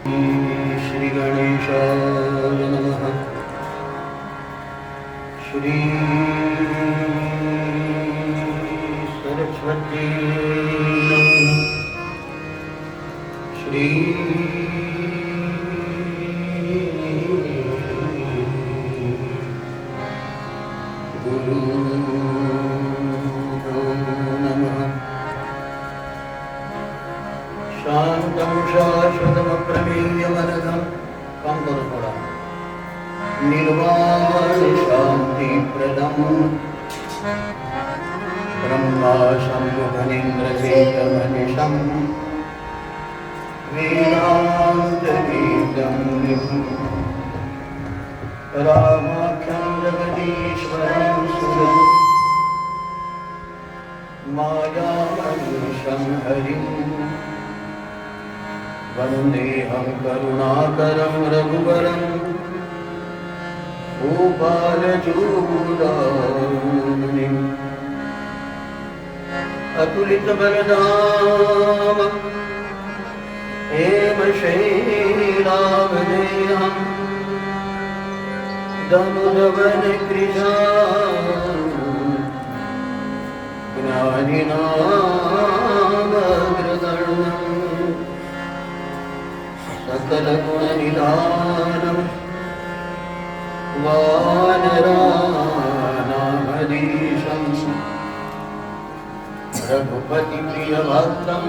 श्री गणेशाय नमः। श्री सरस्वती नमः। श्री गुरु नमः। शांतं शाश्वतमप्रमेयमनघं कम करो थोड़ा निर्वाण शांति प्रदम ब्रह्मा शंभुघनेन्द्रशेखरमनिशं वेदांत वेदं रामाख्यं जगदीश्वरं सुरं मायामनीशं हरिं वन्देऽहं करुणाकरं रघुवरं गोपालचूडामणिम् अतुलितबलधामं हेमशैलावदेहं दनुधवनकृशां ज्ञानिनामग्रगण्यं सकलगुणनिधानं वानराणामधीशं रघुपतिप्रियभक्तं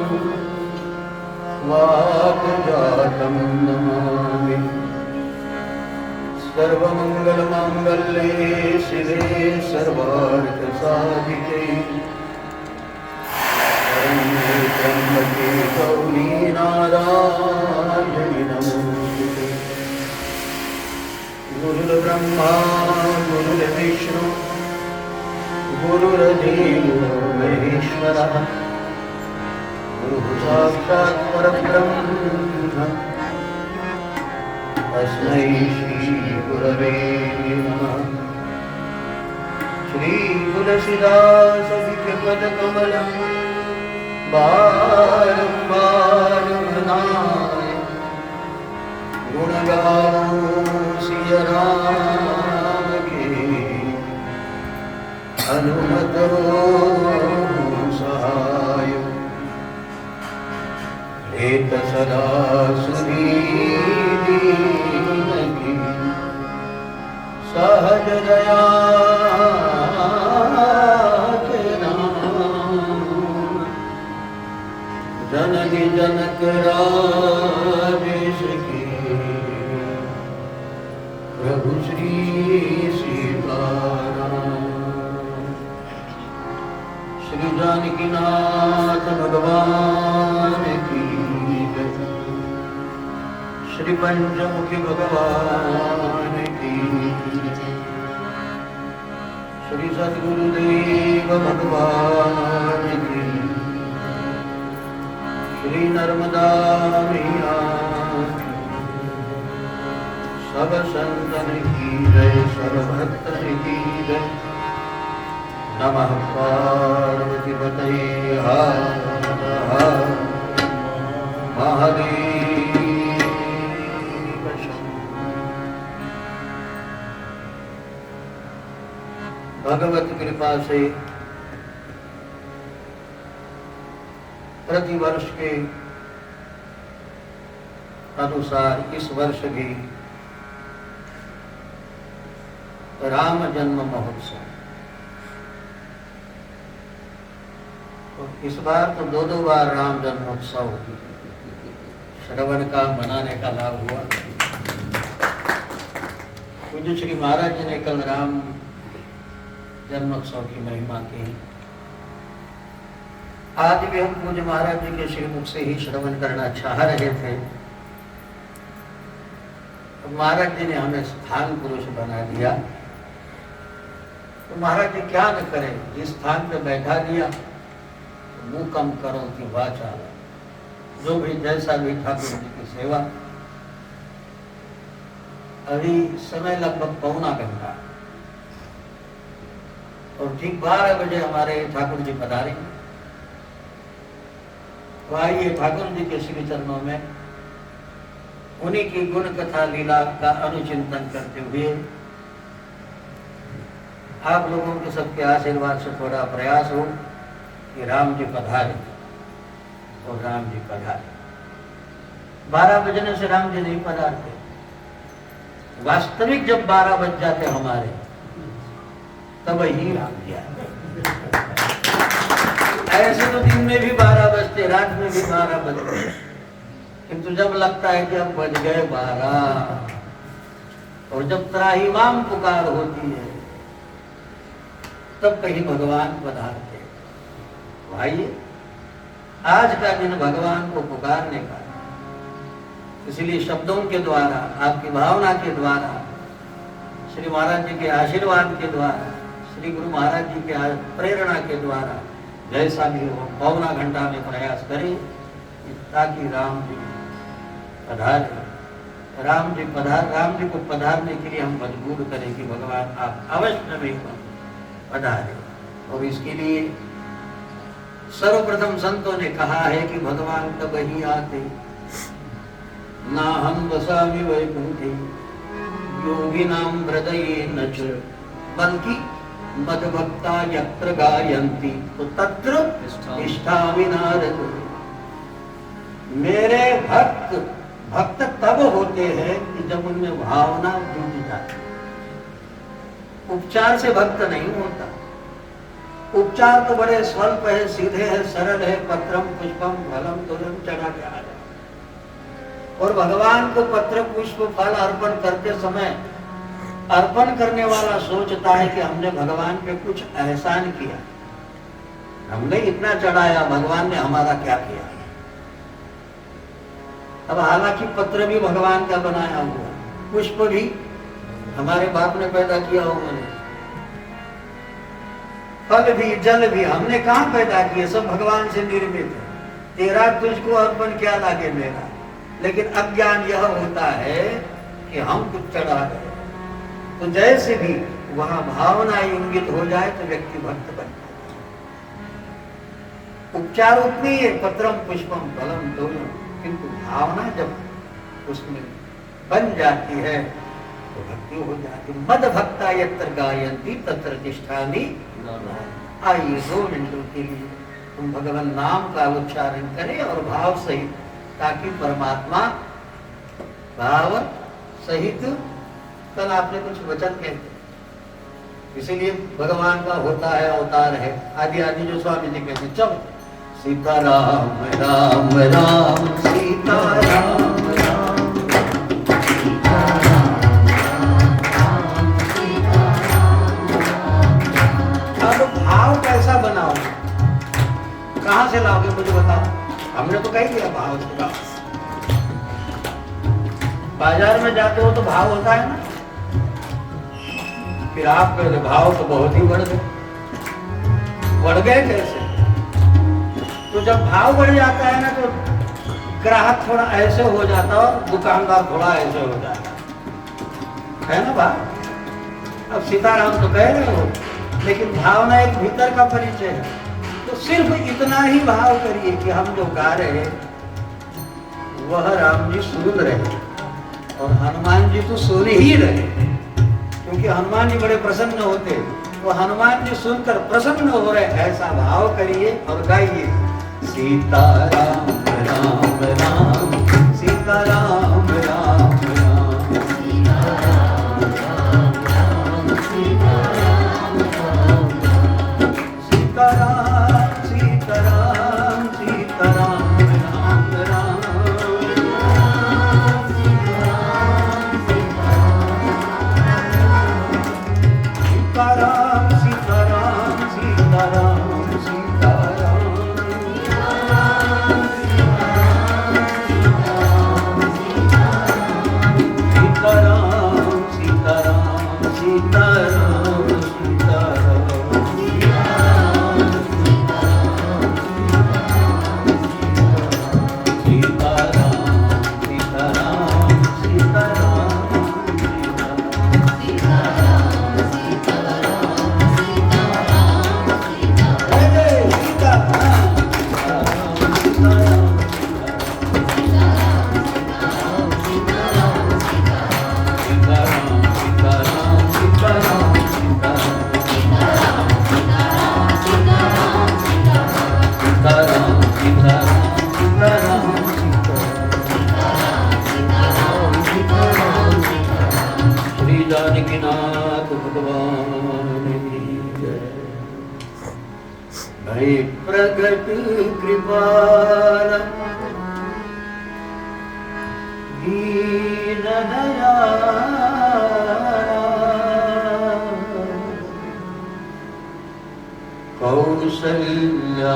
वाग्जातं नमामि। सर्वमङ्गलमाङ्गल्ये शिवे सर्वार्थसाधिके शरण्ये त्र्यम्बके गौरी नारायणि नमोस्तुते। गुरुर्ब्रह्मा गुरुर्विष्णु गुरुर्देवो महेश्वरः गुरुः साक्षात् परब्रह्म तस्मै श्रीगुरवे नमः। श्रीतुलसीदासविकपदकमलं बारम्बारमनाय गुणगानो सिय राम के हनुमतो सहाय हेत सदा सुदीनकी सहज दया के नाम जननी जनक राजेश की प्रभु श्री सीताराम। श्री जानकीनाथ भगवान की जय। श्री पंचमुखी भगवान की जय। श्री सद्गुरुदेव भगवान की। श्री नर्मदा मैया सब संतन की जय, सब भक्तन की जय। नमः पार्वतीपतये हर हर महादेव शंभो। भगवत कृपा से प्रति वर्ष के अनुसार इस वर्ष भी राम जन्म महोत्सव, तो इस बार तो दो बार राम जन्मोत्सव श्रवण का मनाने का लाभ हुआ। पूज्य श्री महाराज जी ने कल राम जन्मोत्सव की महिमा की। आज भी हम पूज्य महाराज जी के श्रीमुख से ही श्रवण करना चाह रहे थे। तो महाराज जी ने हमें स्थान पुरुष बना दिया। तो महाराज जी क्या न करें, जिस स्थान पे बैठा दिया मुकम करो की वाचा, जो भी जैसा भी ठाकुर जी की सेवा। अभी समय लगभग पौना घंटा और ठीक 12 बजे हमारे ठाकुर जी पधारेंगे। तो आइए ठाकुर जी के श्री चरणों में उन्हीं की गुण कथा लीला का अनुचिंतन करते हुए आप लोगों के सबके आशीर्वाद से थोड़ा प्रयास हो कि राम जी पधारे और राम जी पधारे। 12 बजने से राम जी नहीं पधारते, वास्तविक जब 12 बज जाते हमारे तब ही राम जी आते। ऐसे तो दिन में भी 12 बजते, रात में भी 12 बजते, किंतु जब लगता है कि अब बज गए 12 और जब त्राहिमाम पुकार होती है तब कहीं भगवान पधारते। भाई आज का दिन भगवान को पुकारने का, इसलिए शब्दों के द्वारा, आपकी भावना के द्वारा, श्री महाराज जी के आशीर्वाद के द्वारा, श्री गुरु महाराज जी के प्रेरणा के द्वारा जैसा भी हो 1 घंटा में प्रयास करें ताकि राम जी पधारे। राम जी को पधारने के लिए हम मजबूर करें कि भगवान आप अवश्य में पधारे। और इसके लिए सर्वप्रथम संतों ने कहा है कि भगवान तब ही आते ना हम वसामि वैकुंठे योगिनां हृदये न च, बल्कि मद्भक्ता यत्र गायन्ति तो तत्र तिष्ठामि नारद। मेरे भक्त तब होते हैं कि जब उनमें भावना जुट जाती। उपचार से भक्त नहीं होता। उपचार तो बड़े स्वल्प है, सीधे है, सरल है, पत्रम पुष्पम फलम तुलम चढ़ा के आ जाए। और भगवान को पत्र पुष्प फल अर्पण करते समय अर्पण करने वाला सोचता है कि हमने भगवान पे कुछ एहसान किया, हमने इतना चढ़ाया, भगवान ने हमारा क्या किया। अब हालांकि पत्र भी भगवान का बनाया हुआ, पुष्प भी हमारे बाप ने पैदा किया उन्होंने, फल भी जल भी हमने कहाँ पैदा किए, सब भगवान से निर्मित है। तेरा तुझको अर्पण क्या लागे मेरा। लेकिन अज्ञान यह होता है कि हम कुछ चढ़ा गए। तो जैसे भी वहां भावना इंगित हो जाए तो व्यक्ति भक्त बन जाता है। उपचार उतनी है, पत्रम पुष्पम फलम दोनों, किंतु भावना जब उसमें बन जाती है तो भक्ति हो जाती। मद भक्ता यत्र गायन्ति तत्र तिष्ठामि। आइए 2 मिनटों के लिए तुम भगवान नाम का उच्चारण करें और भाव सहित, ताकि परमात्मा भाव सहित। कल आपने कुछ वचन कहे, इसीलिए भगवान का होता है अवतार है। आदि आदि जो स्वामी जी कहते, चलो सीताराम राम राम सीताराम कैसा बनाओ, कहां से लाओगे मुझे बताओ। हमने तो कह दिया भाव से लाओ। बाजार में जाते हो तो भाव होता है ना, फिर आप कहते भाव तो बहुत ही बढ़ गए कैसे। तो जब भाव बढ़ जाता है ना तो ग्राहक थोड़ा ऐसे हो जाता और दुकानदार थोड़ा ऐसे हो जाता है ना भाव। अब सीताराम तो कह रहे हो, लेकिन भावना एक भीतर का परिचय है। तो सिर्फ इतना ही भाव करिए कि हम जो गा रहे हैं वह राम जी सुन रहे और हनुमान जी तो सुन ही रहे, क्योंकि हनुमान जी बड़े प्रसन्न होते, तो हनुमान जी सुनकर प्रसन्न हो रहे, ऐसा भाव करिए और गाइए सीताराम राम राम सीताराम राम राम सीताराम सीताराम सीताराम राम राम सीताराम सीताराम सीताराम सीताराम जगत कृपाल दीन दयाल कौसल्या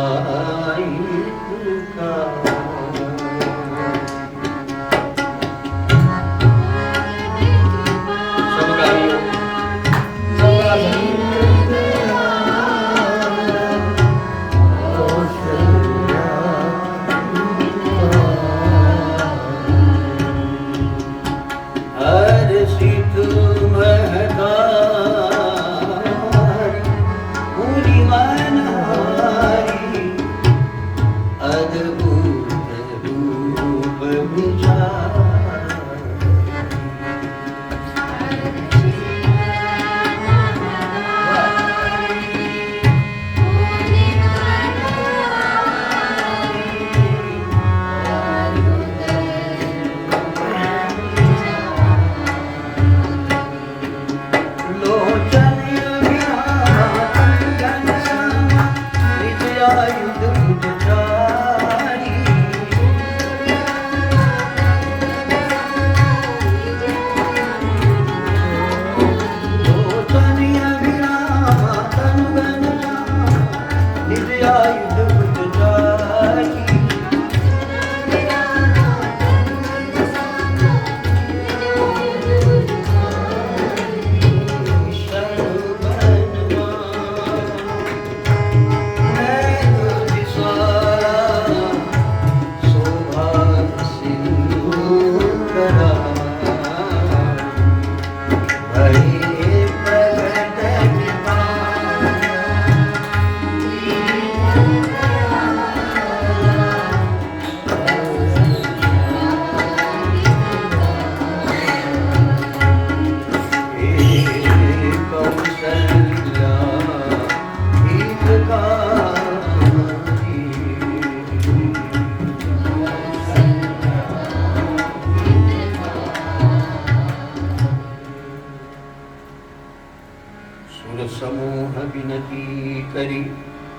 समूह विनती करी।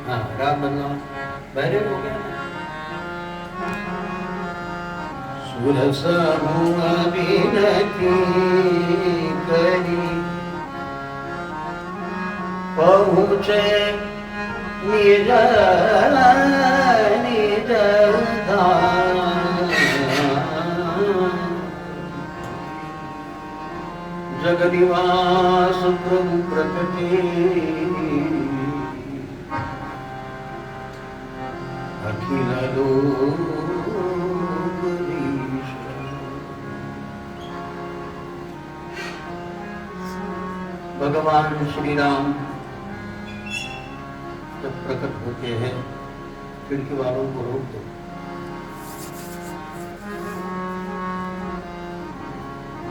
हाँ राम बदला बहरे हो गया। सुर समूह विनती करी पहुँचे निज निज धाम जगनिवास प्रभु प्रकटे अखिल लोकधीश। भगवान श्री राम जब प्रकट होते हैं खिड़की वालों को रोक दो।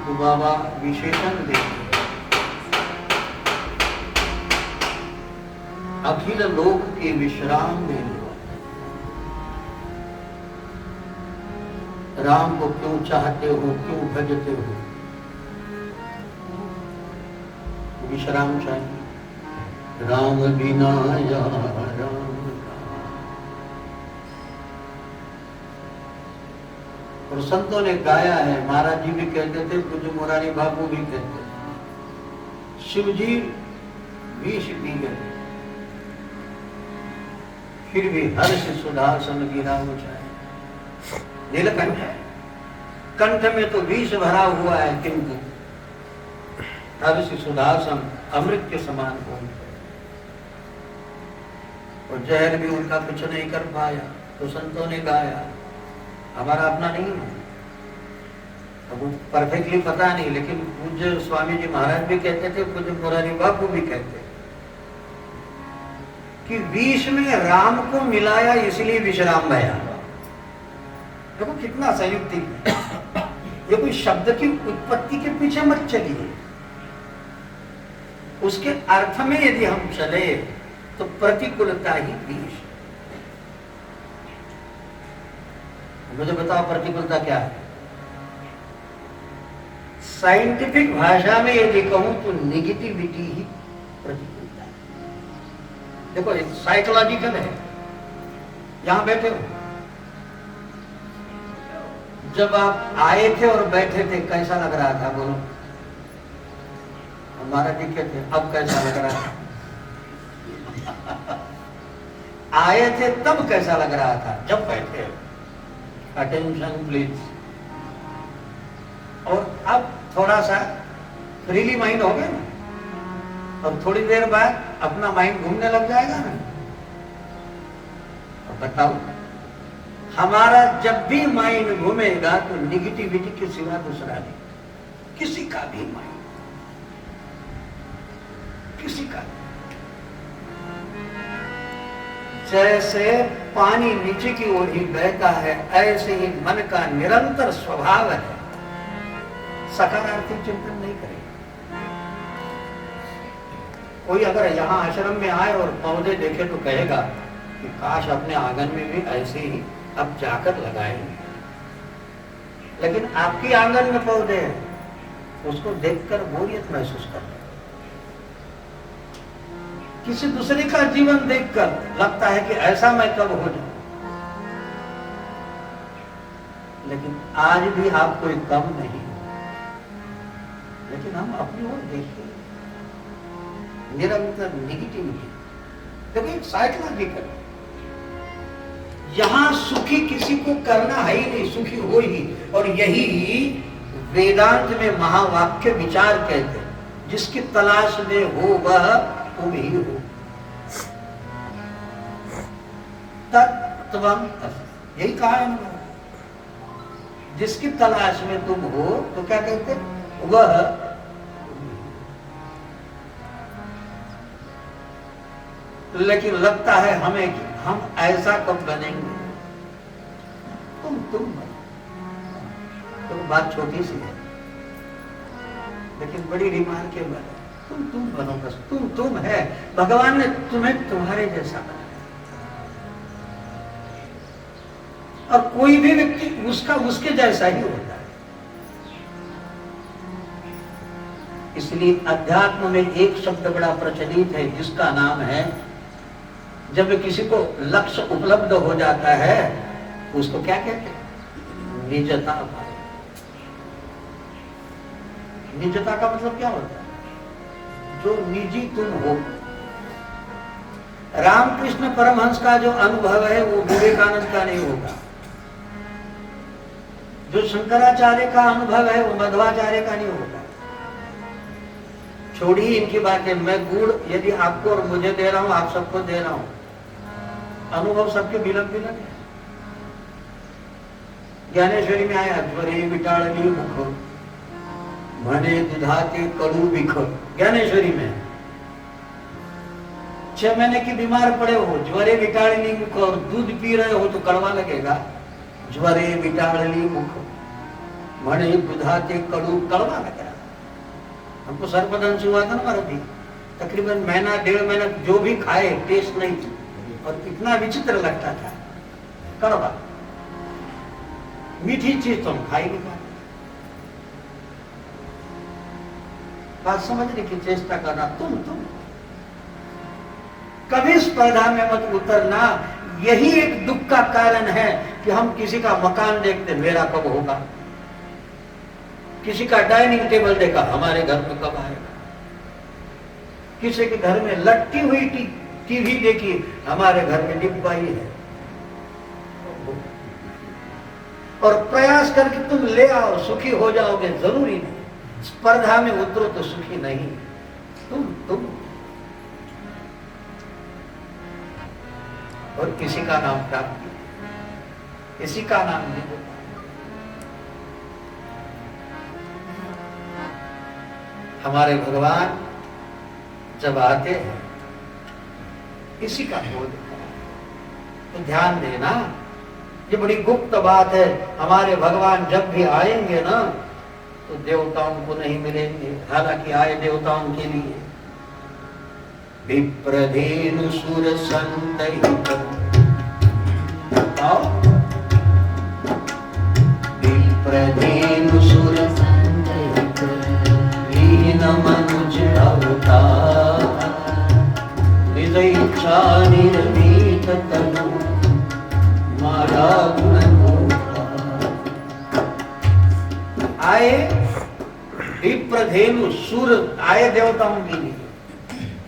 तो बाबा विशेषण देते अखिल लोक के विश्राम देने वाले राम को क्यों चाहते हो, क्यों भजते हो? विश्राम चाहिए। राम बिना या राम। और संतों ने गाया है, महाराज जी भी कहते थे, पूज्य मुरारी बाबू भी कहते थे, शिव जी विष पी गए फिर भी हर्ष सुधासन गिरा चाहे। नीलकंठ है, कंठ में तो विष भरा हुआ है, किंतु हर्ष सुधासन अमृत के समान हो। और जहर भी उनका कुछ नहीं कर पाया। तो संतों ने गाया, हमारा अपना नहीं है, अब वो परफेक्टली पता नहीं, लेकिन पूज्य स्वामी जी महाराज भी कहते थे, पूज्य मुरारी बापू भी कहते कि विष में राम को मिलाया इसलिए विश्राम भया। देखो कितना संयुक्ति। ये कोई शब्द की उत्पत्ति के पीछे मत चलिए, उसके अर्थ में यदि हम चले तो प्रतिकूलता ही विष। मुझे बताओ प्रतिकूलता क्या है? साइंटिफिक भाषा में यदि कहूं तो नेगेटिविटी ही प्रतिकूलता है। देखो साइकोलॉजिकल है, यहां बैठे हो, जब आप आए थे और बैठे थे कैसा लग रहा था? बोलो। हमारा दिखे थे, अब कैसा लग रहा था? आए थे तब कैसा लग रहा था? जब बैठे। Attention please. और अब थोड़ा सा फ्रीली माइंड हो गया ना, और थोड़ी देर बाद अपना माइंड घूमने लग जाएगा ना। अब बताओ, हमारा जब भी माइंड घूमेगा तो निगेटिविटी के सिवा दूसरा नहीं, किसी का भी माइंड, किसी का। जैसे पानी नीचे की ओर ही बहता है, ऐसे ही मन का निरंतर स्वभाव है सकारात्मक चिंतन नहीं करेगा। कोई अगर यहाँ आश्रम में आए और पौधे देखे तो कहेगा कि काश अपने आंगन में भी ऐसे ही अब जाकर लगाएंगे। लेकिन आपकी आंगन में पौधे हैं, उसको देखकर बोरियत महसूस करते, किसी दूसरे का जीवन देखकर लगता है कि ऐसा मैं कब हो जाऊं। लेकिन आज भी आप कोई कम नहीं, लेकिन हम अपनी ओर देखिए, निरंतर निगेटिविटी। देखिए साइकोलॉजिकल, यहां सुखी किसी को करना है ही नहीं, सुखी हो ही। और यही वेदांत में महावाक्य विचार कहते हैं, जिसकी तलाश में हो वह तुम ही हो। तत्त्वम् असि, यही कहा है ना, जिसकी तलाश में तुम हो तो क्या कहते हैं? वह। लेकिन लगता है हमें कि हम ऐसा कब बनेंगे? तुम बनो। तो बात छोटी सी है लेकिन बड़ी रिमार्केबल है। तुम बनो, बस तुम है। भगवान ने तुम्हें तुम्हारे जैसा बनाया, और कोई भी व्यक्ति उसके जैसा ही होता है। इसलिए अध्यात्म में एक शब्द बड़ा प्रचलित है जिसका नाम है, जब किसी को लक्ष्य उपलब्ध हो जाता है उसको क्या कहते हैं? निजता भाव। निजता का मतलब क्या होता है? जो निजी तुम हो। रामकृष्ण परमहंस का जो अनुभव है वो विवेकानंद का नहीं होगा, जो शंकराचार्य का अनुभव है वो मध्वाचार्य का नहीं होगा। छोड़िए इनकी बातें, मैं गुड़ यदि आपको और मुझे दे रहा हूं, आप सबको दे रहा हूं, अनुभव सबके भिन्न भिन्न है। ज्ञानेश्वरी में आया, ज्वरे विटाळनी मुख म्हणे दुधाते कडू बिख। ज्ञानेश्वरी में 6 महीने की बीमार पड़े हो, ज्वरे विटाळनी मुख, और दूध पी रहे हो तो कड़वा लगेगा। ज्वरे विटाळनी मुख म्हणे दुधाते कडू, कड़वा लग रहा। हमको सर्पदंश हुआ था ना महाराज, तकरीबन महीना 1.5 महीना जो भी खाए टेस्ट नहीं थी, और इतना विचित्र लगता था, कड़वा। मीठी चीज तो हम खाई नहीं पाते। बात समझने की चेष्टा करना। तुम कभी स्पर्धा में मत उतरना। यही एक दुख का कारण है कि हम किसी का मकान देखते, मेरा कब होगा, किसी का डाइनिंग टेबल देखा, हमारे घर में कब आएगा, किसी के घर में लटकी हुई टीवी देखी, हमारे घर में डिब्बा ही है। और प्रयास करके तुम ले आओ, सुखी हो जाओगे, जरूरी नहीं। स्पर्धा में उतरो तो सुखी नहीं। तुम और किसी का नाम प्राप्ति, किसी का नाम नहीं। हमारे भगवान जब आते हैं इसी का बोध तो ध्यान देना, ये बड़ी गुप्त बात है। हमारे भगवान जब भी आएंगे ना तो देवताओं को नहीं मिलेंगे, हालांकि आए देवताओं के लिए। विप्रधेनु सुर संतहित, विप्रधेनु सुर संतहित, लीन मनुज अवतार, निज इच्छा निर्भीत तनु, आए विप्रधेनु सुर आए देवताओं के लिए,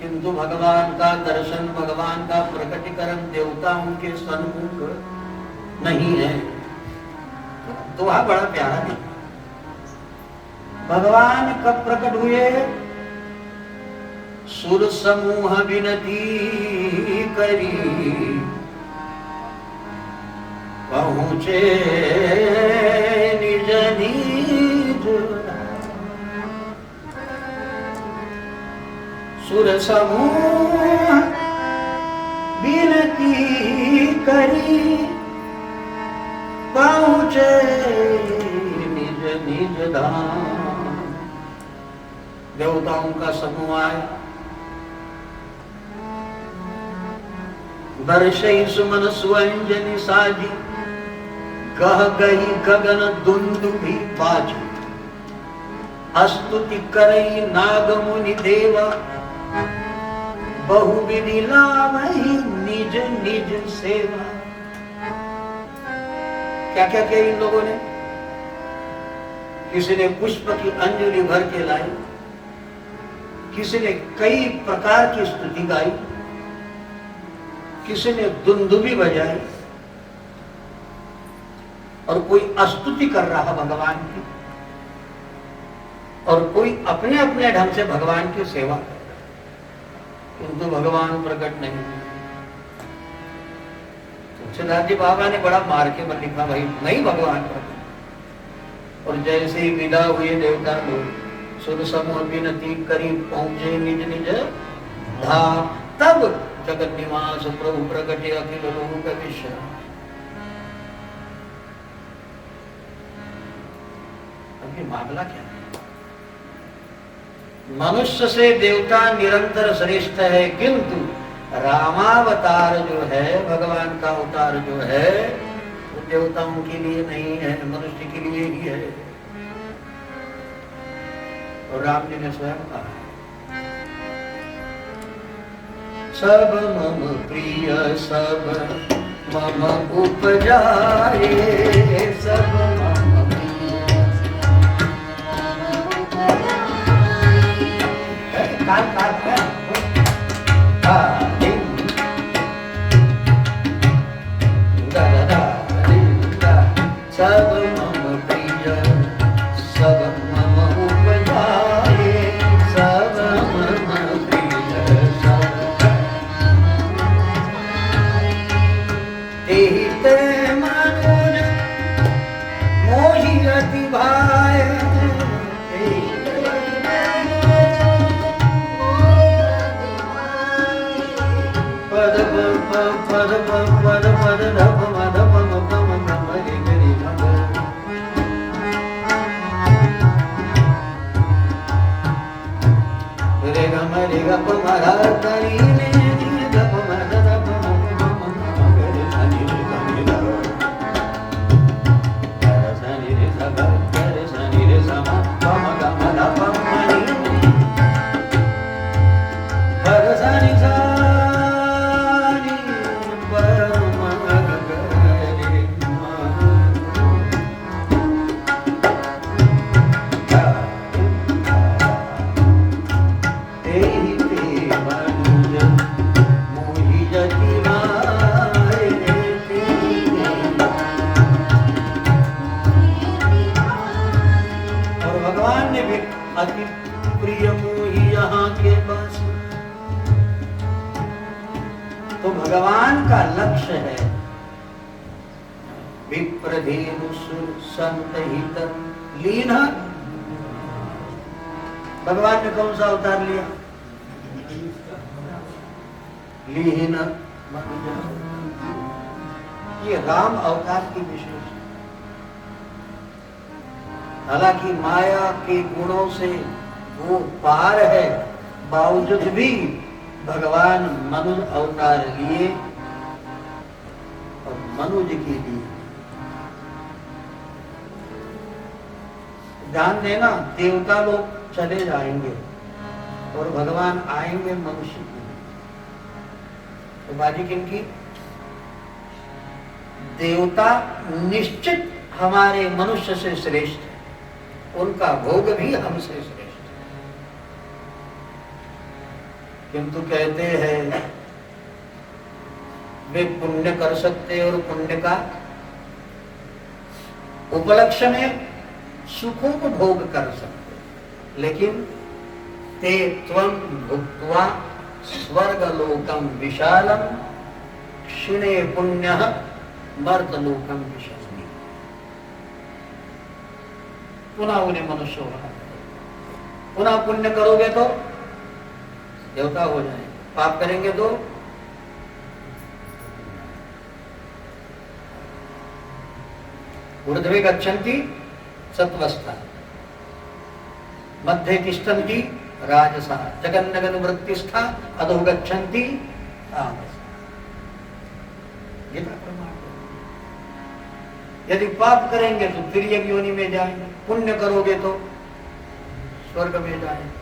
किंतु भगवान का दर्शन, भगवान का प्रकटीकरण देवताओं के सन्मुख नहीं है। दोहा बड़ा प्यारा है। भगवान कब प्रकट हुए? सुर समूह विनती करी पहुंचे निज निज। सुर समूह विनती करी पहुंचे निज निज धाम। देवताओं का समूह आए, वर्षई सुमन सुअंजनी साजी, गह गई गगन दुंदुभि बाजी। स्तुति करई नाग मुनि देवा, बहुविधि लावहि निज निज सेवा। क्या क्या किया इन लोगों ने? किसी ने पुष्प की अंजलि भर के लाई, किसी ने कई प्रकार की स्तुति गाई, किसी ने दुंदुभी बजाई, और कोई स्तुति कर रहा भगवान की, और कोई अपने अपने ढंग से भगवान की सेवा कर रहा है, किंतु भगवान प्रकट नहीं। सिद्धार्थ जी बाबा ने बड़ा मार के मत लिखा, भाई नहीं भगवान प्रकट। और जैसे ही विदा हुए देवता लोग, सुर समूह विनती करी पहुंचे निज निज धाम। तब जगत निवास प्रभु प्रगटे अखिल लोक विश्राम। अभी मामला क्या है? मनुष्य से देवता निरंतर श्रेष्ठ है, किंतु रामावतार जो है, भगवान का अवतार जो है, वो देवताओं के लिए नहीं है, मनुष्य के लिए ही है। और राम जी ने स्वयं कहा, सब मम प्रिय सब मम उपजाए, सब मम काल काल सब मम प्रिय सब मम उपजाए, सब मम प्रिय सब तेहि ते मनुज मोहि अति भाए। पद पद पद पद धप मद पम पम पम रे रे मग। रे गम रे ग प म र तरी ने धप मद धप मद पम पम रे सनि रे सनि रे सनि रे स ग रे सनि रे स म पम ग म ध प म नि ग सनि स अति प्रिय मोहि यहाँ के पास। तो भगवान का लक्ष्य है विप्रधेनु सुर संत हित लीन। भगवान ने कौन सा अवतार लिया? लीन मनुज। ये राम अवतार की विशेषता। हालांकि माया के गुणों से वो पार है, बावजूद भी भगवान मनुज अवतार लिए और मनुज के लिए। ध्यान देना, देवता लोग चले जाएंगे और भगवान आएंगे मनुष्य के लिए। तो बाजी किनकी? देवता निश्चित हमारे मनुष्य से श्रेष्ठ है। उनका भोग भी हमसे श्रेष्ठ है। किंतु कहते हैं वे पुण्य कर सकते और पुण्य का उपलक्ष्य में सुखों को भोग कर सकते, लेकिन ते त्वं भुक्त्वा स्वर्गलोकम विशालम क्षिणे पुण्यः मर्तलोकम विशस्मि। पुनः उन्हें मनुष्य होना, पुनः पुण्य करोगे तो देवता हो जाए, पाप करेंगे तो ऊर्ध्वे गच्छन्ति सत्वस्था, मध्ये तिष्ठन्ति राजसा, जगन्नगन वृत्तिस्था अधो गच्छन्ति तामसा। गीता प्रमाण। यदि पाप करेंगे तो तिर्यक योनि में जाएंगे, पुण्य करोगे तो स्वर्ग में जाएंगे।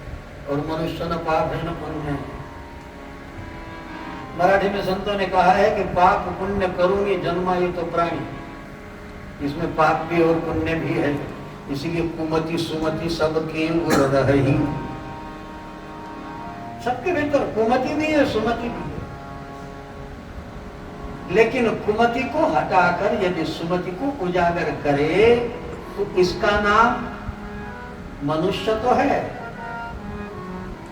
और मनुष्य न पाप है न पुण्य है। मराठी में संतों ने कहा है कि पाप पुण्य करूंगी जन्मायु तो प्राणी, इसमें पाप भी और पुण्य भी है, इसीलिए कुमति सुमति सबकी उर रही। सबके भीतर कुमति भी है सुमति भी है, लेकिन कुमति को हटाकर यदि सुमति को उजागर करे तो इसका नाम मनुष्य तो है।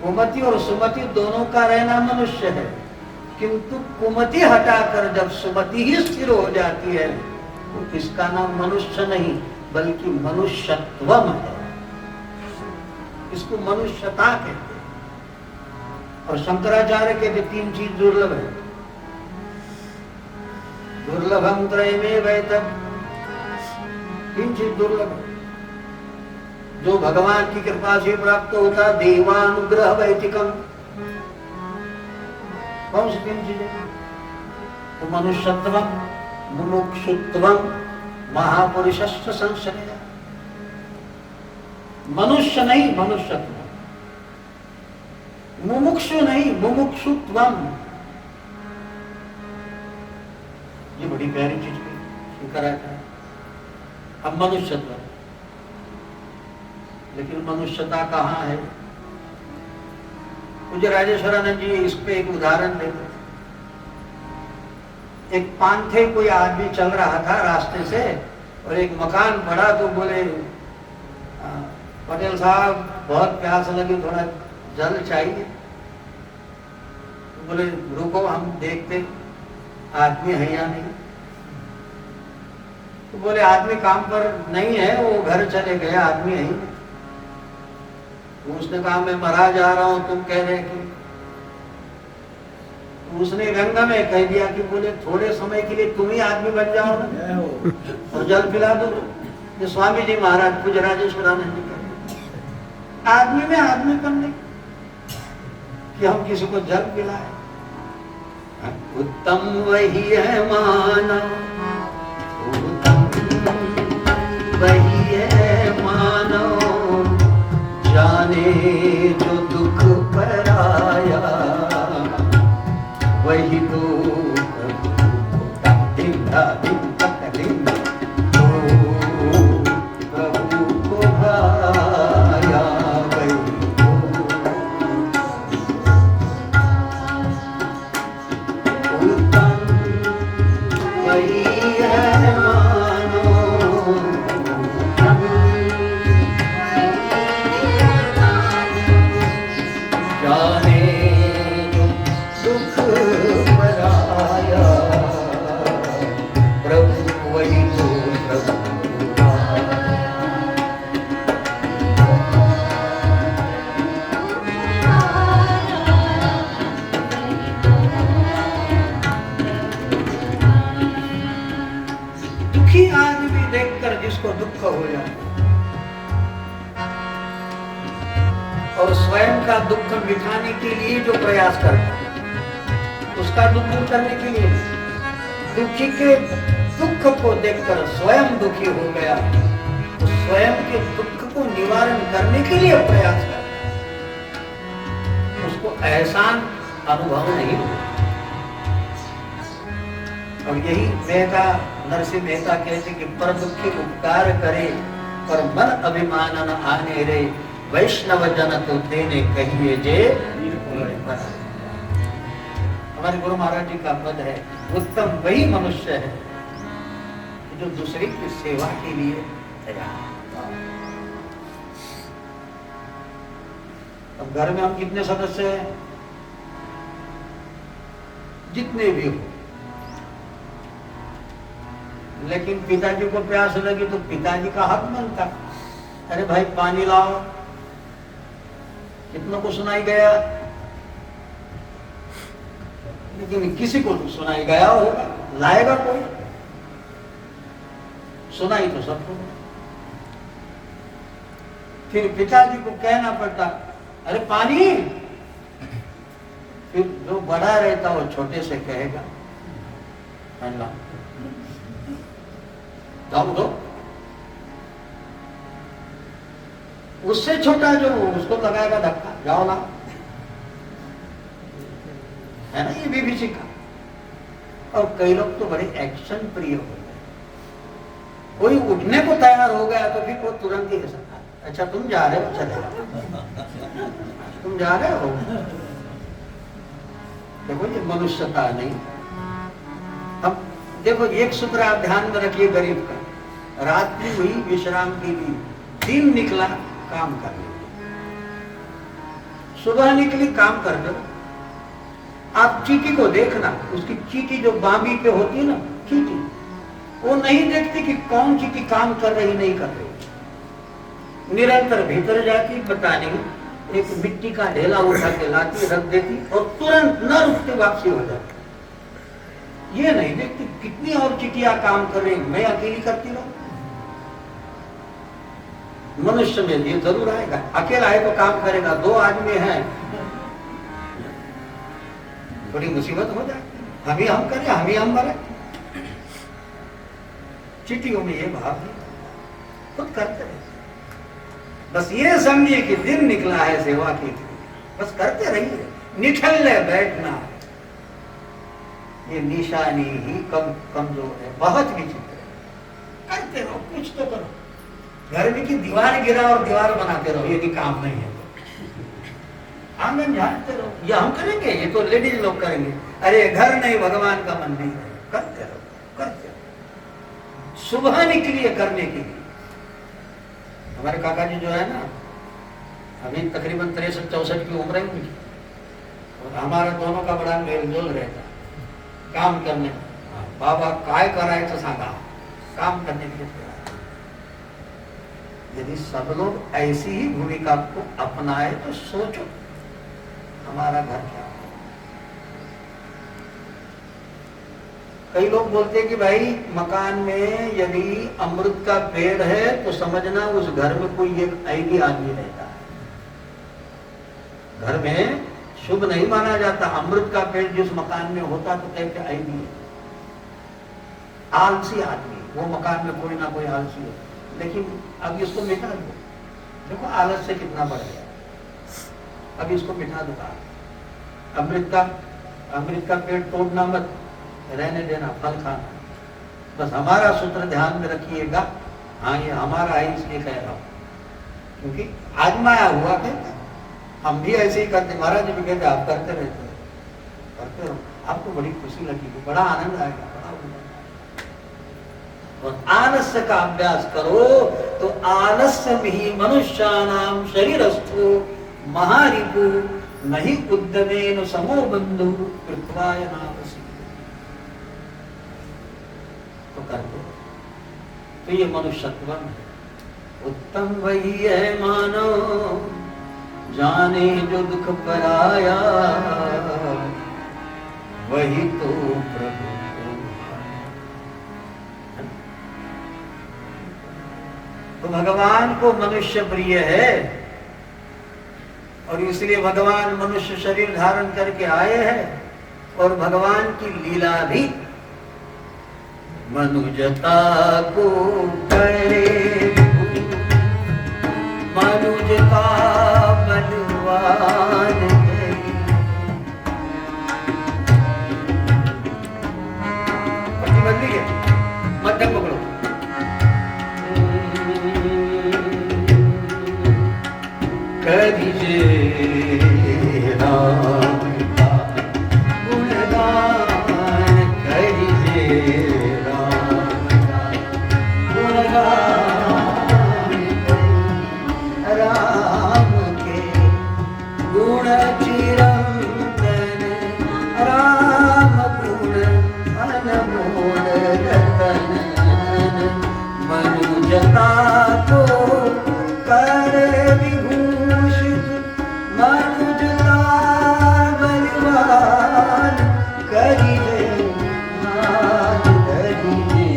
कुमति और सुमति दोनों का रहना मनुष्य है, किंतु कुमति हटाकर जब सुमति ही स्थिर हो जाती है तो इसका नाम मनुष्य नहीं बल्कि मनुष्यत्वम है। इसको मनुष्यता कहते हैं। और शंकराचार्य कहते तीन चीज दुर्लभ है। दुर्लभम त्रयमेवैतत्, तीन चीज दुर्लभ है जो भगवान की कृपा से प्राप्त होता। देवानुग्रह वैतिकम, कौन सी तीन चीजें? तो मनुष्यत्वम, मुमुक्षुत्वम, महापुरुषस्थ संश्रय। मनुष्य नहीं मनुष्यत्व, मुमुक्षु नहीं मुमुक्षुत्वम। ये बड़ी प्यारी चीज शंकराचार्य। अब मनुष्यत्व, लेकिन मनुष्यता कहाँ है? पूज्य राजेश्वरानंद जी इस पे एक उदाहरण देते। एक पांथे कोई आदमी चल रहा था रास्ते से और एक मकान पड़ा तो बोले पटेल साहब बहुत प्यास लगी, थोड़ा जल चाहिए। तो बोले रुको हम देखते आदमी है या नहीं। तो बोले आदमी काम पर नहीं है, वो घर चले गए, आदमी है ही नहीं। तो उसने कहा मैं मरा जा रहा हूं, तुम कह रहे कि। तो उसने व्यंग में कह दिया कि बोले थोड़े समय के लिए तुम ही आदमी बन जाओ ना और जल पिला दो। जो स्वामी जी महाराज पूज्य राजेश्वरानंद जी कहते आदमी में आदमी बनने कि हम किसी को जल पिलाए। उत्तम वही है मानव, उत्तम वही है मानव, जाने जो दुख पराया, वही तो प्रभु को भाया, उत्तम वही है मानो, जाने दुख पराया, प्रभु वही तो प्रभु। दुखी आदमी देखकर जिसको दुख हो जाए और स्वयं का दुख मिटाने के लिए जो प्रयास करता है, उसका दुख दूर करने के लिए, दुखी के दुख को देखकर स्वयं दुखी हो गया तो स्वयं के दुख को निवारण करने के लिए प्रयास करता है, उसको एहसान अनुभव नहीं होता। और यही मेहता, नरसिंह मेहता कहते कि पर दुखी उपकार करे पर मन अभिमान न आने रे, वैष्णव जन तो तेने कहिए जे। हमारे गुरु महाराज जी का पद है, उत्तम वही मनुष्य है जो दूसरे की सेवा के लिए तैयार। अब घर में हम कितने सदस्य हैं? जितने भी हो, लेकिन पिताजी को प्यास लगी तो पिताजी का हक बनता, अरे भाई पानी लाओ। कितनों को सुनाई गया, लेकिन किसी को तो सुनाई गया होगा, लाएगा कोई? सुनाई तो सबको। फिर पिताजी को कहना पड़ता, अरे पानी। फिर जो बड़ा रहता वो छोटे से कहेगा, ला जाओ दो। उससे छोटा जो उसको लगाएगा धक्का, जाओ ना, है ना, ये भी सीखा। और कई लोग तो बड़े एक्शन प्रिय हो गए, कोई उठने को तैयार हो गया तो फिर वो तुरंत ही ऐसा, अच्छा तुम जा रहे हो, चले तुम जा रहे हो। देखो ये मनुष्यता नहीं। अब देखो एक सूत्र आप ध्यान में रखिए गरीब का, रात्रि हुई विश्राम के लिए, दिन निकला काम करने, सुबह निकली काम कर दो। आप चींटी को देखना, उसकी चींटी जो बांबी पे होती है ना, चींटी, वो नहीं देखती कि कौन चींटी काम कर रही नहीं कर रही, निरंतर भीतर जाती, पता नहीं एक मिट्टी का ढेला उठा के लाती, रख देती और तुरंत न रुकते वापसी हो जाती। ये नहीं देखती कितनी और चिटिया काम कर रही, मैं अकेली करती रहूं। मनुष्य में ये जरूर आएगा, अकेला है तो काम करेगा, दो आदमी हैं थोड़ी मुसीबत हो जाए, हम करें, हम मरे। चिट्ठियों में ये भाव है, खुद करते रहे। बस ये समझिए कि दिन निकला है सेवा के लिए, बस करते रहिए, निठल्ले बैठना ये निशानी ही कमजोर है, बहुत विचित्र है। करते रहो, कुछ तो करो। घर में की दीवार गिरा और दीवार बनाते रहो, ये काम नहीं है। आंगन झाड़ते रहो, ये हम करेंगे, ये तो लेडीज लोग करेंगे। अरे घर नहीं, भगवान का मन नहीं है, करते रहो, करते रहो। सुबह निकलिए करने के लिए। हमारे काका जी जो है ना, अभी तकरीबन 63-64 की उम्र है उनकी, और हमारा दोनों का बड़ा मेलजोल रहता काम करने। बाबा काय करायचं सांगा, काम करने के लिए। यदि सब लोग ऐसी ही भूमिका को अपनाए तो सोचो हमारा घर क्या है। कई लोग बोलते हैं कि भाई मकान में यदि अमृत का पेड़ है तो समझना उस घर में कोई एक ऐदी आदमी रहता है। घर में शुभ नहीं माना जाता, अमृत का पेड़ जिस मकान में होता तो कहते ऐदी है, आलसी आदमी, वो मकान में कोई ना कोई आलसी है। लेकिन अब इसको मिटा दो, देखो आलस से कितना बढ़ गया। अब इसको मिटा दो, अमृत का पेड़ तोड़ना मत, रहने देना, फल खाना। बस हमारा सूत्र ध्यान में रखिएगा। हाँ ये हमारा है इसलिए कह रहा हूं, क्योंकि आजमाया हुआ कहते हम भी ऐसे ही करते, महाराज जी भी कहते आप करते रहते, करते रहो, आपको बड़ी खुशी लगेगी, बड़ा आनंद आएगा, बड़ा और आलस्य का अभ्यास करो तो आलस्य ही मनुष्यानाम शरीरस्थो महारिपु नहीं उद्यमेन समो बंधु कृत्वाय नावसी। तो करते तो ये मनुष्यत्व है। उत्तम वही है मानव जाने जो दुख पराया, वही तो प्रभु तो भगवान को मनुष्य प्रिय है और इसलिए भगवान मनुष्य शरीर धारण करके आए हैं। और भगवान की लीला भी मनुजता को करे मनुजता बलवान गई। बदली है, मध्यम पकड़ो। करिजे राम का गुणगान करिजे राम का गुणगान राम के गुण चिरंतन राम गुण अनमोल रतन मनुजता को कर विभूषित मनुजता बलवान करिजे नाथ करिजे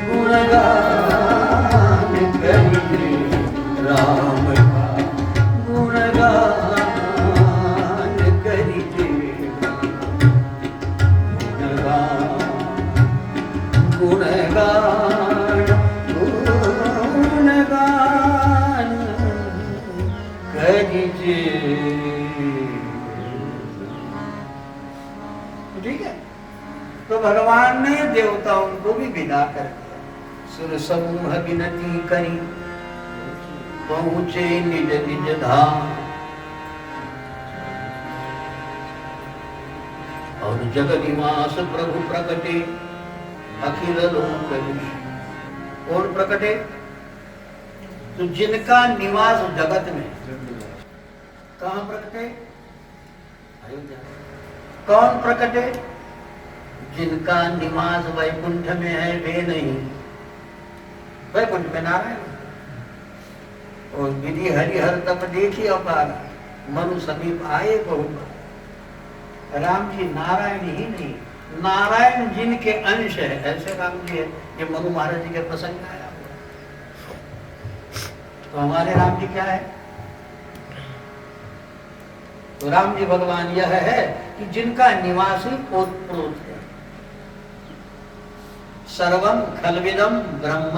गुणगान करिजे राम का गुणगान करिजे गुणगान गुणगान करिजे। ठीक है, तो भगवान ने देवताओं को भी विदा कर दिया। सुर समूह विनती करी पहुंचे निज निज धाम और जग निवास प्रभु प्रकटे अखिल लोक विश्व। कौन प्रकटे? तो जिनका निवास जगत में। कहाँ प्रकटे? अयोध्या। कौन प्रकटे? जिनका निवास वैकुंठ में है वे नहीं। वैकुंठ में नारायण और विधि हरिहर तप देखी अपार मनु समीप आए बहुबार। राम जी नारायण ही नहीं, नारायण जिनके अंश है ऐसे राम जी है। ये मनु महाराज जी के प्रसंग में आया। तो हमारे राम जी क्या है? तो राम जी भगवान यह है कि जिनका निवास ही ओतप्रोत है। सर्वम खलविदम ब्रह्म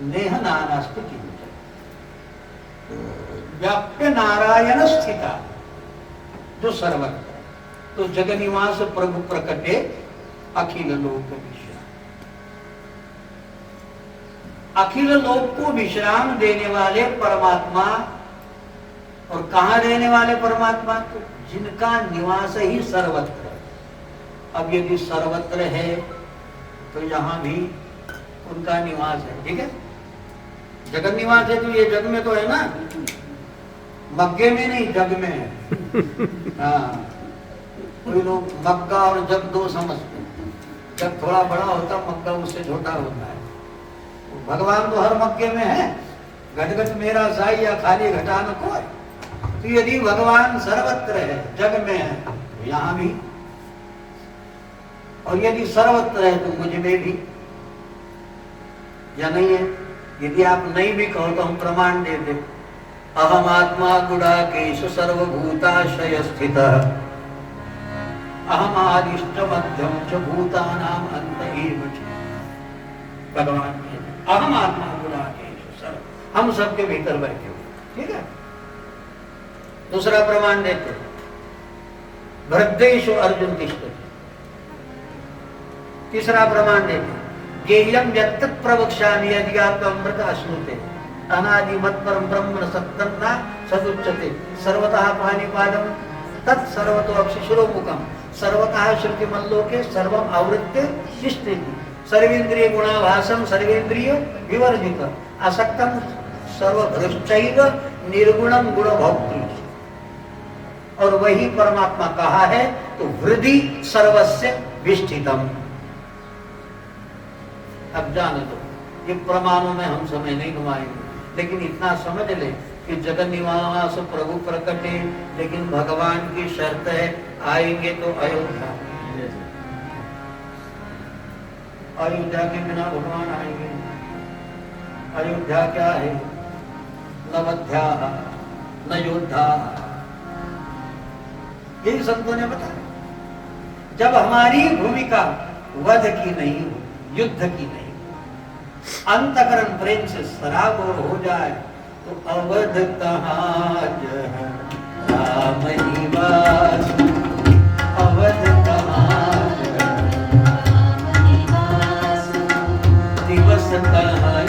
नेह नानास्तु किंचन व्याप्य नारायण स्थिता जो सर्वत्र। तो जगनिवास प्रभु प्रकटे अखिल लोक विश्राम। अखिल लोक को विश्राम देने वाले परमात्मा। और कहां रहने वाले परमात्मा? तो जिनका निवास ही सर्वत्र है। अब यदि सर्वत्र है तो यहां भी उनका निवास है। ठीक है, जगत निवास है तो ये जग में तो है ना, मग्गे में नहीं जग में है। हाँ, कोई लोग मग्गा और जग दो समझते हैं। जग थोड़ा बड़ा होता, मग्गा उससे छोटा होता है। भगवान तो हर मग्गे में है। घट घट मेरा साई या खाली घटा न कोई। तो यदि भगवान सर्वत्र है, जग में है, तो यहां भी। और यदि सर्वत्र है तो मुझ में भी, या नहीं है? यदि आप नहीं भी कहो तो हम प्रमाण दे दे। अहम आत्मा गुडाकेश सर्वभूताशय स्थित अहम आदिष्ट मध्यम च भूतानाम अंत एव च। भगवान अहम आत्मा गुडाकेश सर्व, हम सबके भीतर बैठे हुए। ठीक है, दूसरा प्रमाण देते भृद्देषु अर्जुन तिष्ठति। तीसरा प्रमाण देते गेयम यत्तत् प्रवक्ष्यामि यदि आप अमृत अश्नुते अनादि मत परम ब्रह्म सत्यं न सदुच्यते सर्वतः पाणिपादं तत् सर्वतो अक्षिशिरोमुखं सर्वतः श्रुतिमल्लोके सर्वम् आवृत्य तिष्ठति सर्वेन्द्रिय गुणाभासं सर्वेन्द्रिय विवर्जित असक्तं सर्वभ्रष्टैव निर्गुणं गुणभोक्तृ। और वही परमात्मा कहा है तो हृदि सर्वस्य विष्ठितम। अब जान दो, ये प्रमाणों में हम समय नहीं घुमाएंगे, लेकिन इतना समझ ले कि जगन निवास प्रभु प्रकटे, लेकिन भगवान की शर्त है आएंगे तो अयोध्या। अयोध्या के बिना भगवान आएंगे? अयोध्या क्या है? नवध्या न योद्धा, यही संतों ने बताया। जब हमारी भूमिका वध की नहीं हो, युद्ध की नहीं, अंतकरण प्रेम से सराबोर हो जाए तो अवध कहाँ जहाँ राम निवास, अवध कहाँ जहाँ राम निवास, दिवस कहाँ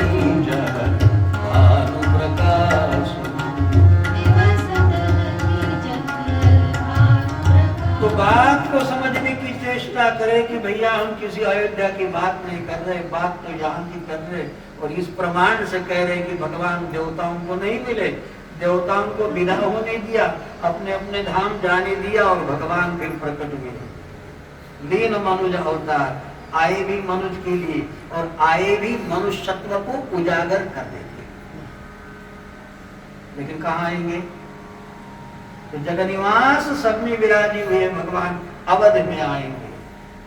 जहाँ चिंता करें कि भैया हम किसी अयोध्या की बात नहीं कर रहे, बात तो यहाँ की कर रहे, और इस प्रमाण से कह रहे कि भगवान देवताओं को नहीं मिले, देवताओं को विदा होने दिया, अपने अपने धाम जाने दिया, और भगवान फिर प्रकट हुए। लीन मनुज अवतार, आए भी मनुष्य के लिए और आए भी मनुष्यत्व को उजागर करने के लिए। लेकिन कहाँ आएंगे? तो जगन्निवास सब में विराजी हुए भगवान अवध में आएंगे,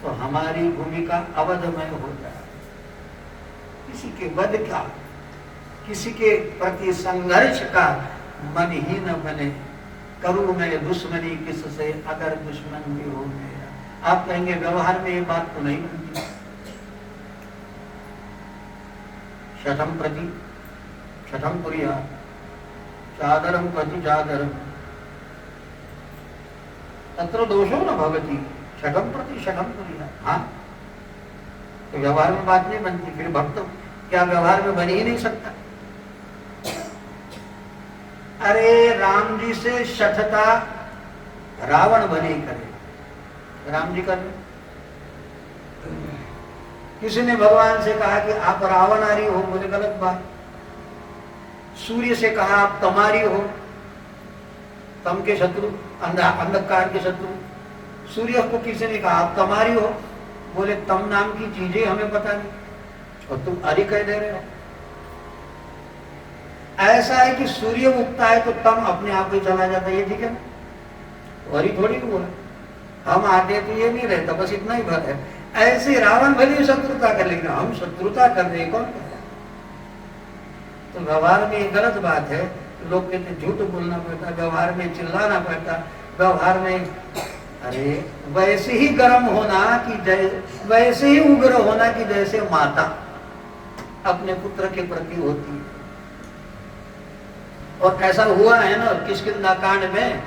तो हमारी भूमिका अवधमय हो जाए। किसी के वध का, किसी के प्रति संघर्ष का मन ही न बने। करूं मैं दुश्मनी किससे अगर दुश्मन भी हो मेरा। आप कहेंगे व्यवहार में ये बात तो नहीं बनती। शठम प्रति शठम पुरिया चादरम प्रति चादरम तत्र दोषो न भवति शठम प्रति शठम पुरिया। हाँ, तो व्यवहार में बात नहीं बनती, फिर भक्त क्या व्यवहार में बन ही नहीं सकता। अरे राम जी से शठता रावण बने करे, राम जी कर। किसी ने भगवान से कहा कि आप रावणारी हो, बोले गलत बात। सूर्य से कहा आप तमारी हो, तम के शत्रु, अंधकार के शत्रु। सूर्य को किसी ने कहा आप तमारी हो, बोले तम नाम की चीजें हमें पता नहीं, और तुम अरे कह दे रहे हो। ऐसा है कि सूर्य उगता है तो तम अपने आप ही चला जाता है, ये ठीक है ना? वही थोड़ी हुआ, हम आते तो ये नहीं रहता, बस इतना ही भर है। ऐसे रावण भले शत्रुता कर, लेकिन हम शत्रुता कर रहे कौन कर? तो व्यवहार में गलत बात है। लोग कहते झूठ बोलना पड़ता, व्यवहार में चिल्लाना पड़ता, व्यवहार में अरे वैसे ही गर्म होना कि वैसे ही उग्र होना कि जैसे माता अपने पुत्र के प्रति होती है। और ऐसा हुआ है ना किष्किंधा कांड में,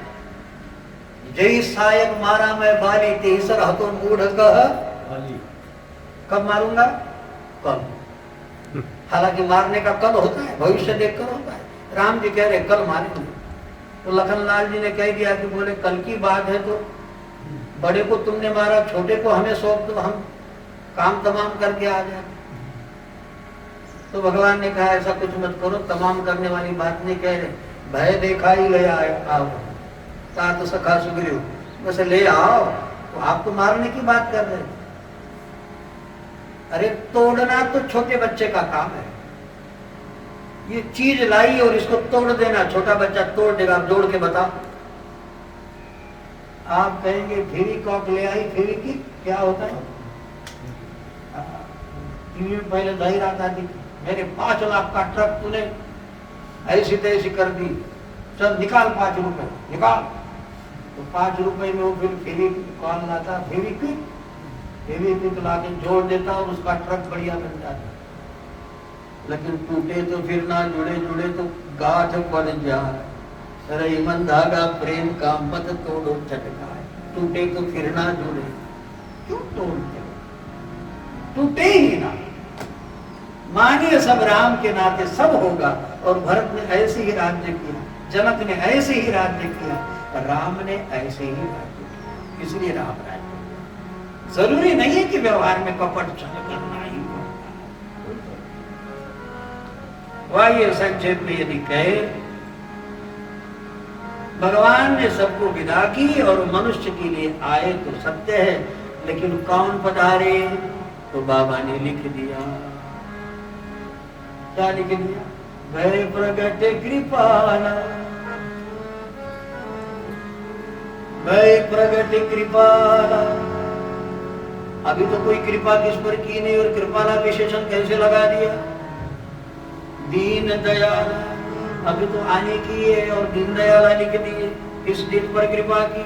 जय सायक मारा मैं बाली तेसर हतो मूढ़ कह, कब मारूंगा? कल। हालांकि मारने का कल होता है, भविष्य देखकर होता है। राम जी कह रहे कल मारेंगे, तो लखनलाल जी ने कह दिया कि बोले कल की बात है तो बड़े को तुमने मारा, छोटे को हमें सौंप दो, हम काम तमाम करके आ जाए। तो भगवान ने कहा ऐसा कुछ मत करो, तमाम करने वाली बात नहीं कह रहे, भय देखा ही ले आओ, तो सखा सुग्रीव बस ले आओ, तो आप तो मारने की बात कर रहे। अरे तोड़ना तो छोटे बच्चे का काम है, ये चीज लाई और इसको तोड़ देना, छोटा बच्चा तोड़ देगा, आप जोड़ के बताओ। आप कहेंगे फेविकॉक ले आई, फेविक्विक क्या होता है? टीवी में पहले जाहिर आता थी, मेरे 5 लाख का ट्रक तूने ऐसी तैसी कर दी, चल निकाल 5 रुपए निकाल। तो 5 रुपए में वो फिर फेविकॉल लाता, फेविक्विक ला के जोड़ देता और उसका ट्रक बढ़िया बन जाता। लेकिन टूटे तो फिर ना, जुड़े जुड़े तो गांठ बढ़ जाए। रईमन धागा प्रेम का मत तोड़ो चटकाए, टूटे तो फिर ना जुड़े, क्यों तोड़ते? टूटे ही ना, मानिए सब राम के नाते सब होगा। और भरत ने ऐसे ही राज्य किया, जनक ने ऐसे ही राज्य किया, राम ने ऐसे ही राज्य किया, इसलिए राम राज्य। जरूरी नहीं है कि व्यवहार में कपट करना ही वाइए। संक्षेप में यदि कहे, भगवान ने सबको विदा की और मनुष्य के लिए आए तो सत्य है, लेकिन कौन पधारे? तो बाबा ने लिख दिया। क्या लिख दिया? भय प्रगट कृपाला, भय प्रगट कृपाला। अभी तो कोई कृपा किस पर की नहीं और कृपाला विशेषण कैसे लगा दिया? दीन दयाल, अभी तो आने की है और दीन दयाला लिख दिए। किस दिन पर कृपा की?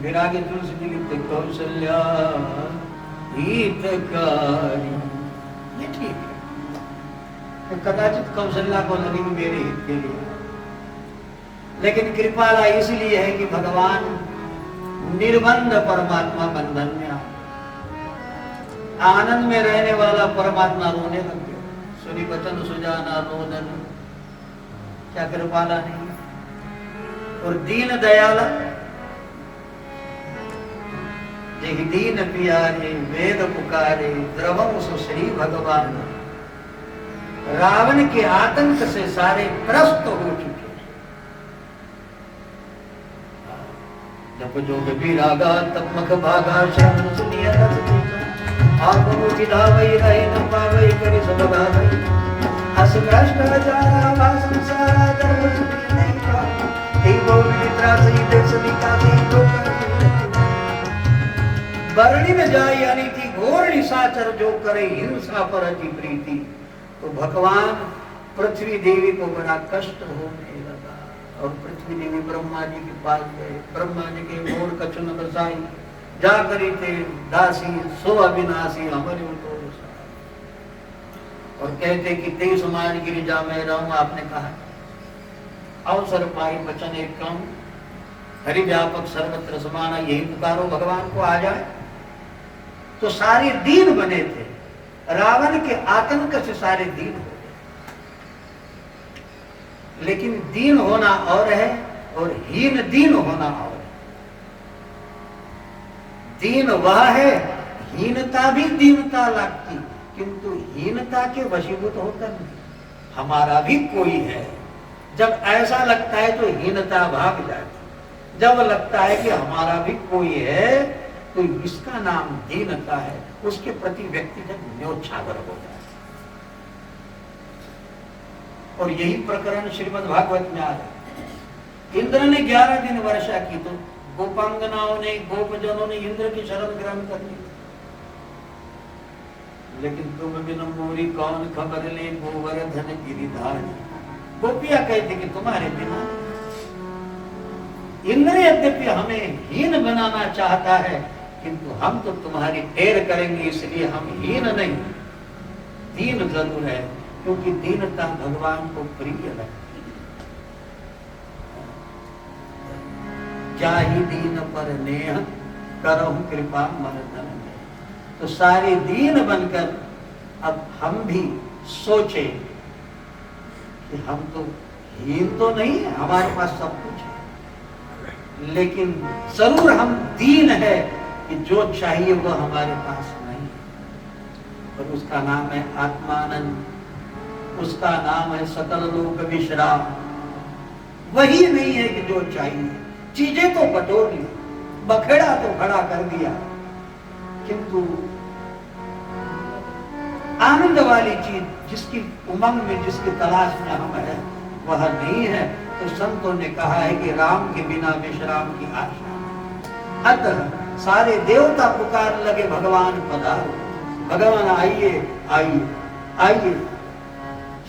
फिर आगे तुलसी जी लिखते कौशल्या हितकारी, ये ठीक है, तो कदाचित कौशल्या को लगी मेरे हित के लिए, लेकिन कृपाला इसलिए है कि भगवान निर्बंध परमात्मा बंधन में आनंद में रहने वाला परमात्मा रोने लग गया। सुनी वचन सुजाना रोदन, क्या कृपाला नहीं? और दीन दयाला, जेहि दीन पियारे वेद पुकारे द्रवम सो श्री भगवान। रावण के आतंक से सारे त्रस्त हो चुके। जब जो विरागा तब मख भागा शरण सुनिया रस आपो विधावई रही न पावई करि सब गावई। हस भ्रष्टाचारा वा संसारा धर्म सुनि नहीं पावा। देवो विनिद्रा सही देश निकासी लोक बरणी में जाय यानी थी घोर निशाचर जो करे हिंसा पर अति प्रीति। तो भगवान पृथ्वी देवी को बड़ा कष्ट होने लगा और पृथ्वी देवी ब्रह्मा जी के पास गए। ब्रह्मा जी के मोर कछुन बसाई जा करी थे दासी सो अविनाशी हमारे तो। और कहते कि ते समाज गिरिजा में रहूं। आपने कहा अवसर पाई वचन एक कम हरि व्यापक सर्वत्र समाना। यही पुकारो भगवान को आ जाए। तो सारे दीन बने थे। रावण के आतंक से सारे दीन हो गए। लेकिन दीन होना और है और हीन दीन होना और है। दीन वह है, हीनता भी दीनता लगती, किंतु हीनता के वशीभूत होकर नहीं। हमारा भी कोई है। जब ऐसा लगता है तो हीनता भाग जाती। जब लगता है कि हमारा भी कोई है तो इसका नाम दीनता है। उसके प्रति व्यक्ति जब न्योछावर हो जाए। और यही प्रकरण श्रीमद् भागवत में आ रहा है। इंद्र ने 11 दिन वर्षा की तो गोपांगनाओं ने गोपजनों ने इंद्र की शरण ग्रहण कर ली। लेकिन तुम बिन मोरी कौन खबर ले गोवर्धन गिरिधारी। गोपियां कहती कि तुम्हारे बिना इंद्र यद्यपि हमें हीन बनाना चाहता है किंतु हम तो तुम्हारी ढेर करेंगे, इसलिए हम हीन नहीं दीन जरूर है। क्योंकि दीनता भगवान को प्रिय लगती है। जाहि दीन पर नेह करहु कृपा मर्दन में। तो सारे दीन बनकर अब हम भी सोचे कि हम तो हीन तो नहीं है, हमारे पास सब कुछ है, लेकिन जरूर हम दीन है कि जो चाहिए वो हमारे पास नहीं। और उसका नाम है आत्मानंद, उसका नाम है सकल लोक विश्राम। वही नहीं है कि जो चाहिए। चीजें तो बटोर ली, बखेड़ा तो खड़ा कर दिया, किंतु आनंद वाली चीज जिसकी उमंग में जिसकी तलाश में हम है वह नहीं है। तो संतों ने कहा है कि राम के बिना विश्राम की आशा। अतः सारे देवता पुकार लगे भगवान पधारो, भगवान आइए आइए आइए।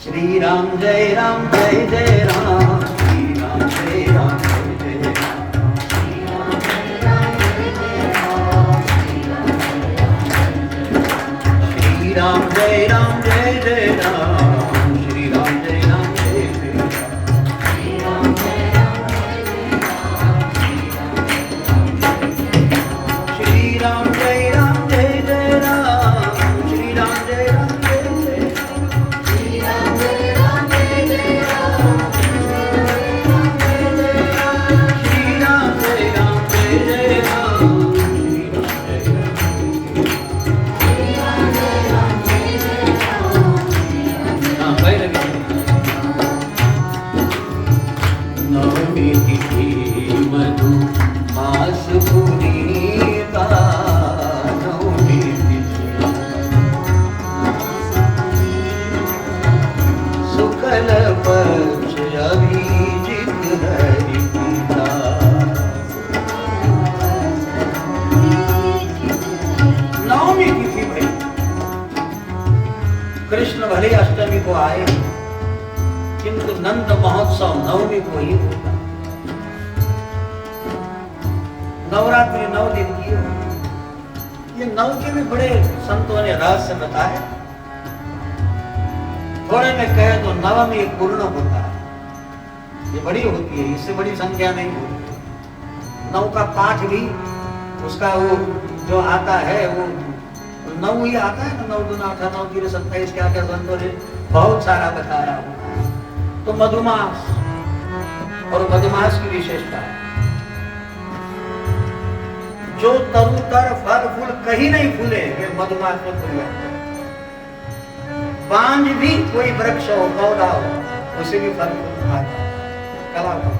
श्री राम जय जय जय राम। श्री राम जय जय जय राम। श्री राम जय जय जय राम। श्री राम जय जय जय राम। श्री राम जय जय जय राम। श्री राम जय जय जय राम। श्री राम जय जय जय राम। श्री राम जय कृष्ण भले अष्टमी को आए किंतु नंद महोत्सव नवमी को ही होता। नवरात्रि 9 दिन की हो। ये 9 के भी बड़े संतों ने रहस्य बताए। थोड़े में कहे तो नवमी पूर्ण होता है, ये बड़ी होती है, इससे बड़ी संख्या नहीं होती। 9 का पाठ भी उसका वो जो आता है वो 9 ही आता है ना। 9 दूना 18 9 3 27 क्या क्या संतों ने बहुत सारा बता रहा हूं। तो मधुमास और मधुमास की विशेषता है। जो तरुतर फल फूल कहीं नहीं फूले वे मधुमास में फूल जाते। बांझ भी कोई वृक्ष हो पौधा हो उसे भी फल फूल आता कला हो।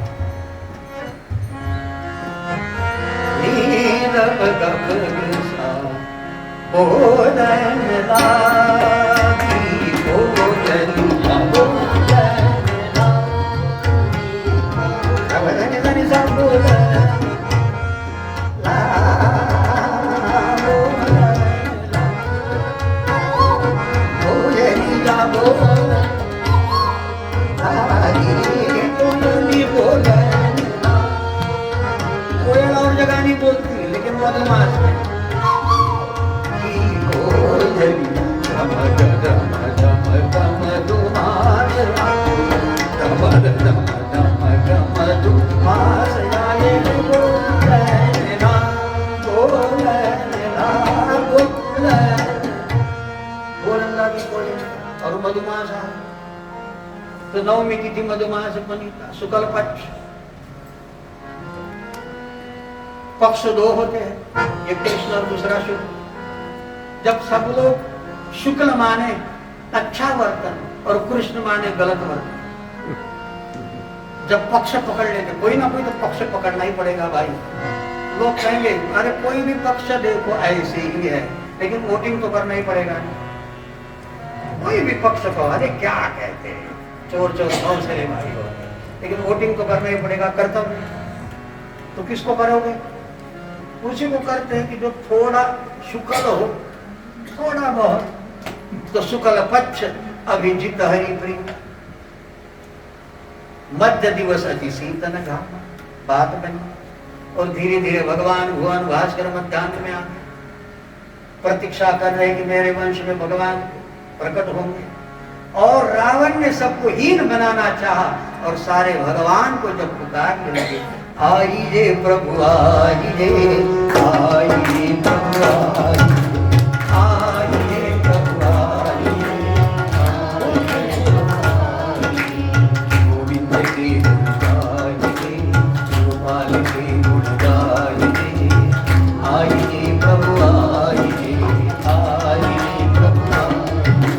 कोयल और जगह नहीं बोलती लेकिन मधुमास में और मधुमास है तो नवमी तिथि मधुमास बनी शुक्ल पक्ष। पक्ष दो होते हैं, एक कृष्ण और दूसरा शुक्ल। जब सब लोग शुक्ल माने अच्छा वर्तन और कृष्ण माने गलत वर्तन, जब पक्ष पकड़ लेते कोई ना कोई तो पक्ष पकड़ना ही पड़ेगा भाई। लोग कहेंगे अरे कोई भी पक्ष देखो ऐसे ही है, लेकिन वोटिंग तो करना ही पड़ेगा। कोई भी पक्ष को अरे क्या कहते हैं चोर चोर भाव से भाई हो, लेकिन वोटिंग तो करना ही पड़ेगा। कर्तव्य तो किसको करोगे? उसी को करते हैं कि जो थोड़ा शुक्ल हो, थोड़ा बहुत तो शुक्ल पक्ष अभिजित हरि प्रिय। मध्य दिवस अति शीतन घाम बात बनी और धीरे धीरे भगवान भुवन भास्कर मध्यान्ह में आ प्रतीक्षा कर रहे कि मेरे वंश में भगवान प्रकट होंगे। और रावण ने सबको हीन बनाना चाहा और सारे भगवान को जब पुकारने लगे आइए प्रभु आइए, आइए प्रभु आइए, प्रभु आइए, गोविंद के गुण गाइए, गोपाल के गुण गाइए, आइए प्रभु आइए, आइए प्रभु आइए,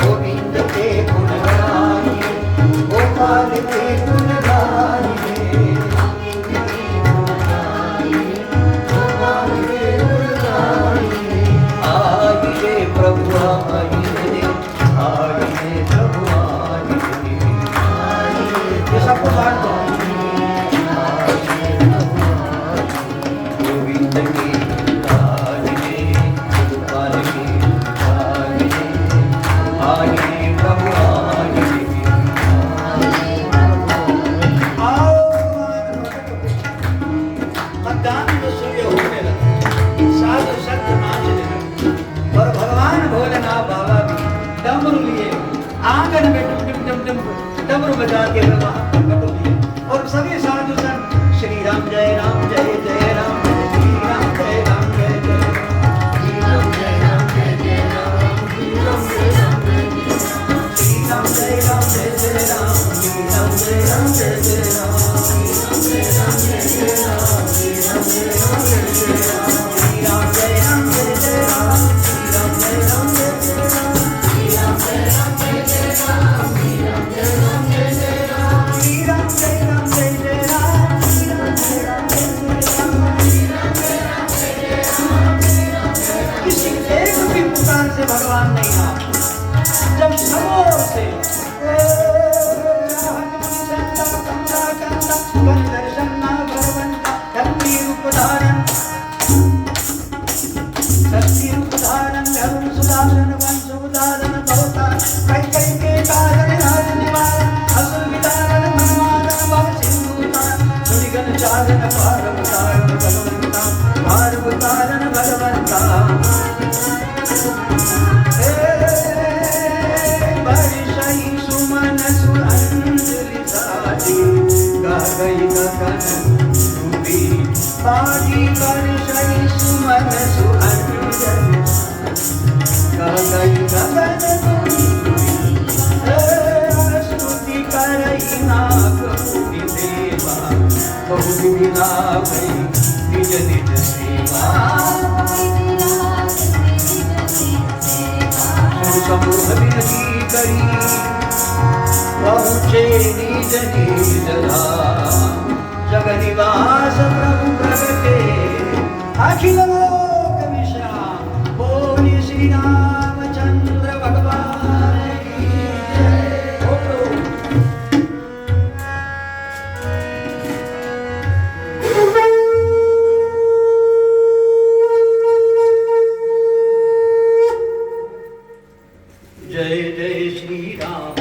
गोविंद के गुण गाइए, गोपाल के गुण गाइए, डमरू बजा के और सभी साधु संत श्री राम जय राम जय जय राम, श्री राम जय राम जय जय राम, श्री राम जय राम जय जय राम, श्री राम जय राम जय जय राम, श्री राम जय राम जय जय राम, श्री राम जय राम जय जय राम, श्री राम जय राम जय जय राम, श्री राम जय राम जय जय राम, श्री राम जय राम जय जय राम, श्री राम जय राम जय जय राम, श्री राम जय राम जय जय राम, श्री राम जय राम जय जय राम, श्री राम जय राम जय जय राम, श्री राम जय राम जय जय राम, श्री राम जय राम जय जय राम, श्री राम जय राम। किसी एक भी पुकार से भगवान नहीं आता, जब सबों से निज निज सेवा समूह विनती करी पहुँचे निज निज धाम। जग निवास प्रभु प्रगटे अखिल लोक विश्राम। बोलिए श्री रामचंद्र भगवान की जय। जय जय श्री राम।